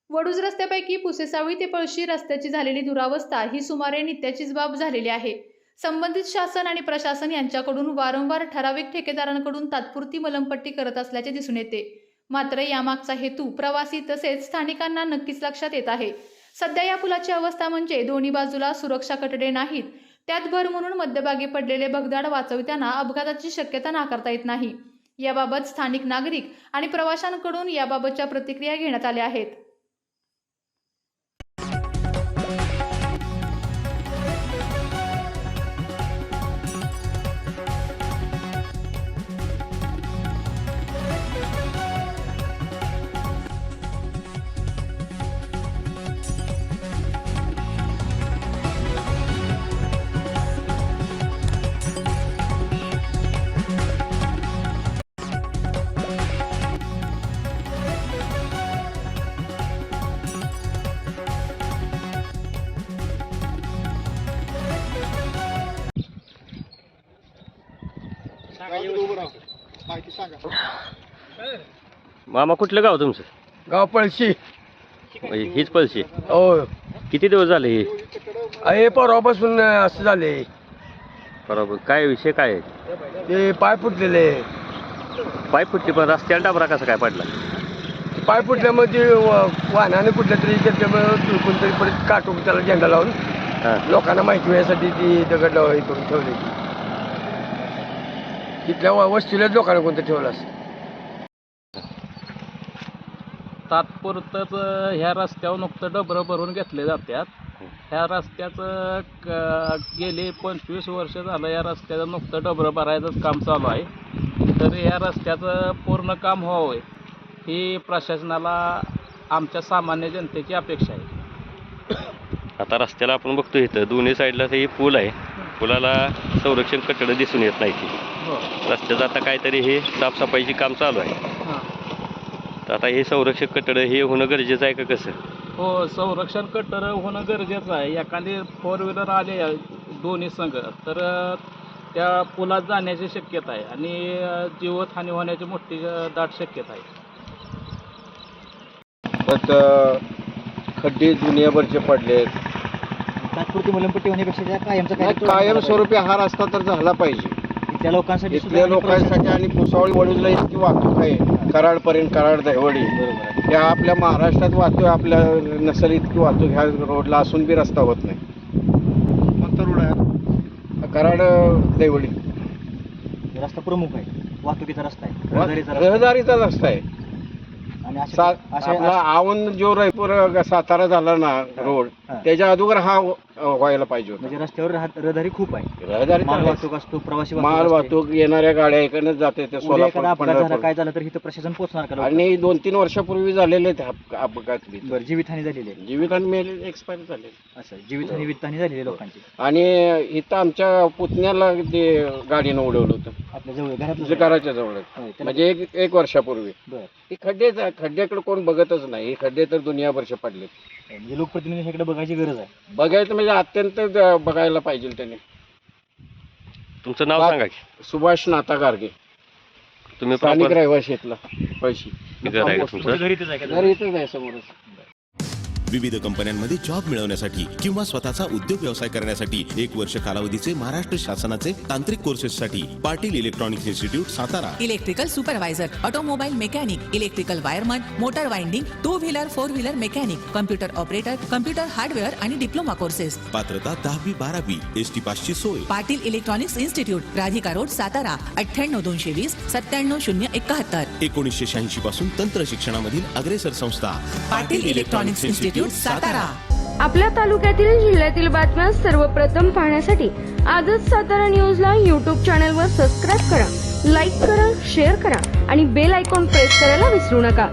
वडूज रस्त्यापैकी पुसेसावळी ते पळशी रस्त्याची झालेली दुरावस्था ही सुमारे नित्याचीच बाब झालेली आहे। संबंधित शासन आणि प्रशासन यांच्याकडून वारंवार ठराविक ठेकेदारांकडून तात्पुरती मलमपट्टी करत असल्याचे दिसून येते। मात्र यामागचा हेतू प्रवासी तसेच स्थानिकांना नक्कीच लक्षात येत आहे। सध्या या पुलाची अवस्था म्हणजे दोन्ही बाजूला सुरक्षा कठडे नाहीत, त्यात भर म्हणून मध्यभागी पडलेले भगदाड वाचविताना अपघाताची शक्यता नाकारता येत नाही। याबाबत स्थानिक नागरिक आणि प्रवाशांकडून याबाबतच्या प्रतिक्रिया घेण्यात आल्या आहेत। मामा कुठलं गाव तुमचं? गाव पळशी. हीच पळशी. हो. किती दिवस झाले हे? हे परवापासून असं झाले. बरोबर. काय विषय काय आहे? ते पाय फुटलेले. पाय फुटली, पण रस्त्याला डाबरा कसा काय पडला? पाय फुटल्यामध्ये वाहनाने कुठल्या तरी त्याच्यामुळे कोणतरी परत काटून त्याला झेंडा लावून लोकांना माहिती मिळण्यासाठी ती दगड हे करून ठेवली. तिथल्या वस्तीलाच लोकांना कोणतं ठेवलं असं. तात्पुरतच ह्या रस्त्यावर नुकतं डबरं भरून घेतले जातात. ह्या रस्त्याचं गेले 25 वर्ष झालं या रस्त्याचं नुकतं डबरं भरायचंच काम चालू आहे. तर या रस्त्याचं पूर्ण काम व्हावं ही प्रशासनाला आमच्या सामान्य जनतेची अपेक्षा आहे. आता रस्त्याला आपण बघतो इथं दोन्ही साईडला हे पूल आहे. पुलाला संरक्षण कठडं दिसून येत नाही. रस्त्याचं आता काहीतरी हे साफसफाईची काम चालू आहे. तर आता हे संरक्षक कठडं हे होणं गरजेचं आहे का कसं? हो, संरक्षण कट्टर होणं गरजेचं आहे. एखादी 4 व्हीलर आले दोन्ही संघ तर त्या पुलात जाण्याची शक्यता आहे आणि जीवितहानी होण्याची मोठी दाट शक्यता आहे. खड्डे दुनियाभरचे पडले. तात्पुरती मलमपट्टी होण्यापेक्षा कायमचा कायमस्वरूपी हा रस्ता तर झाला पाहिजे त्या लोकांसाठी, इथल्या लोकांसाठी. आणि भुसावळ वडूजला इतकी वाहतूक आहे, कराडपर्यंत, कराड दहिवडी. या आपल्या महाराष्ट्रात वाहतूक, आपल्या नसेल इतकी वाहतूक ह्या रोडला असून बी रस्ता होत नाही. कोणता रोड आहे? कराड दहिवडी रस्ता प्रमुख आहे, वाहतुकीचा रस्ता आहे, रहदारीचा रस्ता आहे. आणि आपला आवून जो रायपूर सातारा झाला ना रोड, त्याच्या अगोदर हा व्हायला पाहिजे होता. म्हणजे रस्त्यावर रहदारी खूप आहे. रहदारी माल वाहतूक असतो, प्रवासी माल वाहतूक, येणाऱ्या गाड्या इकडनं जाते ते सोलापूर, अपघात काय झालं तर इथं प्रशासन पोहोचणार का? आणि 2-3 वर्षापूर्वी झालेले अपघात. जीवितहानी झालेली आहे. जीवितहानी मेले, एक्सपायर झाले. असं जीवितहानी वित्तहानी झालेली लोकांची. आणि इथं आमच्या पुतण्याला ते गाडीनं उडवलं होतं आपल्या जवळ घराच्या जवळ, म्हणजे एक वर्षापूर्वी. हे खड्ड्याकडे कोण बघतच नाही. हे खड्डे तर दुनियाभरचे पडले. म्हणजे लोकप्रतिनिधी ह्याकडे बघायची गरज आहे. बघायचं म्हणजे अत्यंत बघायला पाहिजे त्यांनी. तुमचं नाव सांगा की. सुभाष नाथा गारगे. तुम्ही स्थानिक रहिवाशी इथला पैसे. घर आहे का तुमचं? घरी इथंच आहे समोरच. विविध कंपन्यांमध्ये जॉब मिळवण्यासाठी किंवा स्वतःचा उद्योग व्यवसाय करण्यासाठी 1 वर्ष कालावधीचे महाराष्ट्र शासनाचे तांत्रिक कोर्सेससाठी Patil electronics institute Satara. Electrical supervisor, automobile mechanic, electrical wireman, motor winding, 2 wheeler 4 wheeler mechanic, computer operator, computer hardware आणि डिप्लोमा कोर्सेस. पात्रता 10वी 12वी. एसटी पासची सोय. Patil electronics institute, Radhika road, Satara. 98-220 97-071. 1986 पासून तंत्र शिक्षणामधील अग्रेसर संस्था पाटील इलेक्ट्रॉनिक्स इन्स्टिट्यूट, सातारा. आपल्या तालुक्यातील, जिल्ह्यातील बातम्या सर्वप्रथम पाहण्यासाठी आजच सातारा न्यूजला YouTube चॅनलवर सबस्क्राईब करा, लाईक करा, शेअर करा आणि बेल आयकॉन प्रेस करायला विसरू नका.